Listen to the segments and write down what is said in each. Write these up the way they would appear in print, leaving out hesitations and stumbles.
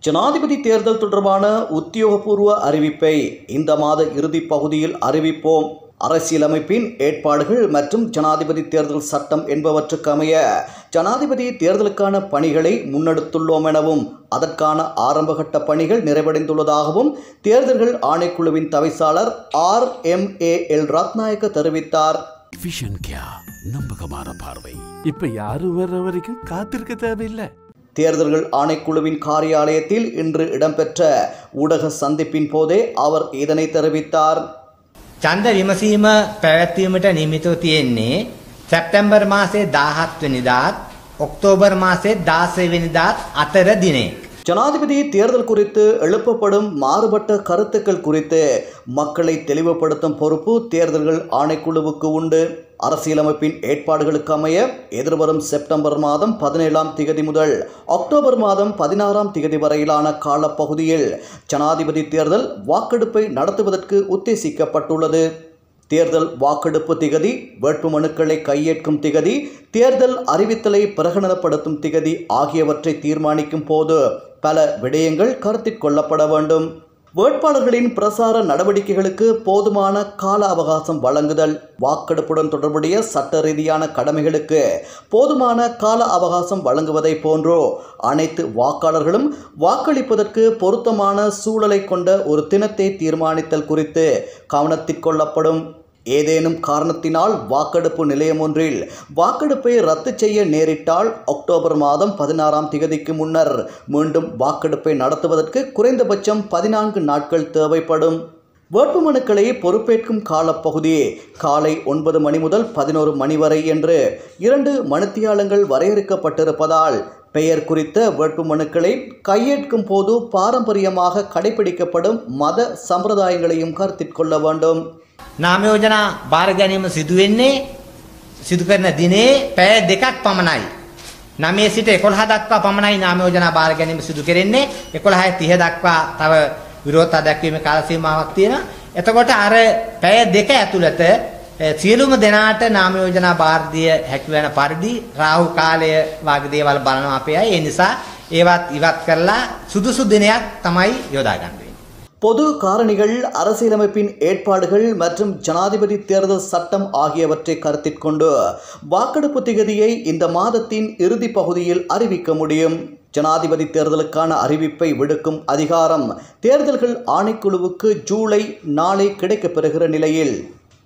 ஜனாதிபதி தேர்தல் தொடர்பான உத்தியோகபூர்வ அறிவிப்பை இந்த மாத இறுதி பகுதியில் அறிவிப்போம். அரசியலமைப்பின் ஏற்பாடுகள் மற்றும் ஜனாதிபதி தேர்தல் சட்டம் என்பவற்றுக்கமைய ஜனாதிபதி தேர்தலுக்கான பணிகளை முன்னெடுத்துள்ளோம் எனவும் அதற்கான ஆரம்பகட்ட பணிகள் நிறைவடைந்துள்ளதாகவும் தேர்தல்கள் ஆணைக்குழுவின் தவிசாளர் RMAL ரத்நாயக்க தெரிவித்தார். நம்பகமான பார்வை. இப்ப யாரும் வர்ற வரைக்கும் காத்திருக்க தேவையில்லை. தேர்தல்கள் ஆணைக்குழுவின் காரியாலயத்தில் இன்று இடம்பெற்ற ஊடக சந்திப்பின் போதே அவர் இதனை தெரிவித்தார். ඡන්ද විමසීම පැවැත්වීමට නියමිතව තියෙන්නේ සැප්තැම්බර් මාසයේ 17 වෙනිදාත් ඔක්තෝබර් මාසයේ 16 වෙනිදාත් අතර දිනේ. ஜனாதிபதி தேர்தல் குறித்து எழுப்பப்படும் மாறுபட்ட கருத்துக்கள் குறித்து மக்களை தெளிவுபடுத்தும் பொறுப்பு தேர்தல்கள் ஆணைக்குழுவுக்கு உண்டு. அரசியலமைப்பின் ஏற்பாடுகளுக்கு அமைய எதிர்வரும் செப்டம்பர் மாதம் 17ஆம் திகதி முதல் அக்டோபர் மாதம் 16ஆம் திகதி வரையிலான காலப்பகுதியில் ஜனாதிபதி தேர்தல் வாக்கெடுப்பை நடத்துவதற்கு உத்தேசிக்கப்பட்டுள்ளது. தேர்தல் வாக்கெடுப்பு திகதி, வேட்புமனுக்களை கையேற்கும் திகதி, தேர்தல் அறிவித்தலை பிரகடனப்படுத்தும் திகதி ஆகியவற்றை தீர்மானிக்கும் போது பல விடயங்கள் கருத்தில் கொள்ளப்பட வேண்டும். வேட்பாளர்களின் பிரசார நடவடிக்கைகளுக்கு போதுமான கால அவகாசம் வழங்குதல், வாக்கெடுப்புடன் தொடர்புடைய சட்ட ரீதியான கடமைகளுக்கு போதுமான கால அவகாசம் வழங்குவதை போன்றோ அனைத்து வாக்காளர்களும் வாக்களிப்பதற்கு பொருத்தமான சூழலை கொண்ட ஒரு தினத்தை தீர்மானித்தல் குறித்து கவனத்தில் கொள்ளப்படும். ஏதேனும் காரணத்தினால் வாக்கெடுப்பு நிலையம் ஒன்றில் வாக்கெடுப்பை ரத்து செய்ய நேரிட்டால் அக்டோபர் மாதம் 16ஆம் திகதிக்கு முன்னர் மீண்டும் வாக்கெடுப்பை நடத்துவதற்கு குறைந்தபட்சம் 14 நாட்கள் தேவைப்படும். வேட்புமனுக்களை பொறுப்பேற்கும் காலப்பகுதி காலை 9 மணி முதல் 11 மணி வரை என்று 2 மணித்தியாலங்கள் வரையறுக்கப்பட்டிருப்பதால் பெயர் குறித்த வேட்புமனுக்களை கையேற்கும் போது பாரம்பரியமாக கடைபிடிக்கப்படும் மத சம்பிரதாயங்களையும் கருத்தில் கொள்ள வேண்டும். නාම යෝජනා බාර ගැනීම සිදු කරන දිනේ පැය දෙකක් පමණයි. 9 සිට 11 දක්වා පමණයි නාම යෝජනා බාර ගැනීම සිදු කෙරෙන්නේ. 11:30 දක්වා තව විරෝධතා දැක්වීමේ කාල සීමාවක් තියෙනවා. එතකොට අර පැය දෙක ඇතුළත සියලුම දෙනාට නාම යෝජනා බාර දිය හැකි වෙන පරිදි රාහු කාලය වගේ දේවල් බලනවා අපේ අය. ඒ නිසා ඒවත් ඉවත් කරලා සුදුසු දිනයක් තමයි යොදා ගන්න. பொது காரணிகள், அரசியலமைப்பின் ஏற்பாடுகள் மற்றும் ஜனாதிபதி தேர்தல் சட்டம் ஆகியவற்றை கருத்தில் கொண்டு வாக்கெடுப்பு திகதியை இந்த மாதத்தின் இறுதி பகுதியில் அறிவிக்க முடியும். ஜனாதிபதி தேர்தலுக்கான அறிவிப்பை விடுக்கும் அதிகாரம் தேர்தல்கள் ஆணைக்குழுவுக்கு ஜூலை நாளை கிடைக்கப்பெறுகிற நிலையில்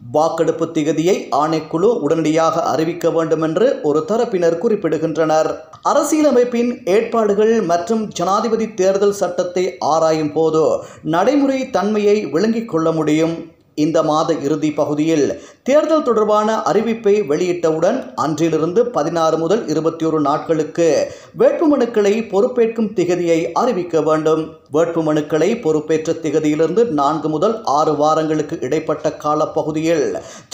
வாக்கெடுப்பு திகதியை ஆணைக்குழு உடனடியாக அறிவிக்க வேண்டும் என்று ஒரு தரப்பினர் குறிப்பிடுகின்றனர். அரசியலமைப்பின் ஏற்பாடுகள் மற்றும் ஜனாதிபதி தேர்தல் சட்டத்தை ஆராயும் போது நடைமுறை தன்மையை விளங்கிக் கொள்ள முடியும். இந்த மாத இறுதி பகுதியில் தேர்தல் தொடர்பான அறிவிப்பை வெளியிட்டவுடன் அன்றிலிருந்து 16 முதல் 21 நாட்களுக்கு வேட்புமனுக்களை பொறுப்பேற்கும் திகதியை அறிவிக்க வேண்டும். வேட்புமனுக்களை பொறுப்பேற்ற திகதியிலிருந்து 4 முதல் 6 வாரங்களுக்கு இடைப்பட்ட காலப்பகுதியில்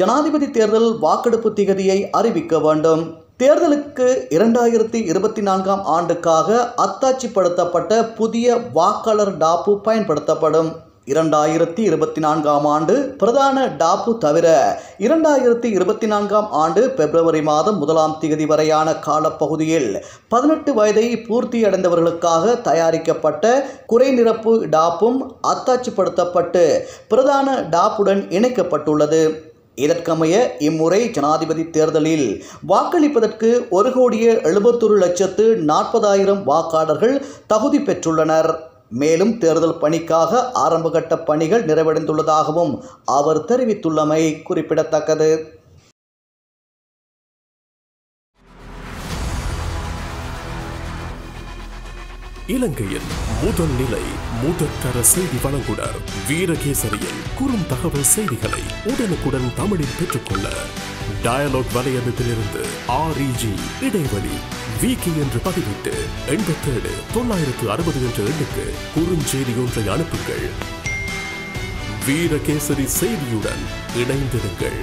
ஜனாதிபதி தேர்தல் வாக்கெடுப்பு திகதியை அறிவிக்க வேண்டும். தேர்தலுக்கு 2024ஆம் ஆண்டுக்காக அத்தாட்சிப்படுத்தப்பட்ட புதிய வாக்காளர் டாப்பு பயன்படுத்தப்படும். 2024ஆம் ஆண்டு பிரதான டாப்பு தவிர 2024ஆம் ஆண்டு பிப்ரவரி மாதம் 1ஆம் திகதி வரையான காலப்பகுதியில் 18 வயதை பூர்த்தியடைந்தவர்களுக்காக தயாரிக்கப்பட்ட குறைநிரப்பு டாப்பும் அத்தாட்சிப்படுத்தப்பட்டு பிரதான டாப்புடன் இணைக்கப்பட்டுள்ளது. இதற்கமைய இம்முறை ஜனாதிபதி தேர்தலில் வாக்களிப்பதற்கு 1,71,40,000 வாக்காளர்கள் தகுதி பெற்றுள்ளனர். மேலும் தேர்தல் பணிக்காக ஆரம்பகட்ட பணிகள் நிறைவடைந்துள்ளதாகவும் அவர் தெரிவித்துள்ளமை குறிப்பிடத்தக்கது. இலங்கையின் முதல் நிலை முதற்கர செய்தி வழங்குனர் வீரகேசரியில் குறுந்தகவல் செய்திகளை உடனுக்குடன் தமிழில் பெற்றுக்கொள்ள டயலாக் வலையமைப்பிலிருந்து REG இடைவெளி வீக்கி என்று பதிவிட்டு 87 960 என்ற எண்ணுக்கு குறுஞ்செய்தி ஒன்றை அனுப்புங்கள். வீரகேசரி செய்தியுடன் இணைந்திருங்கள்.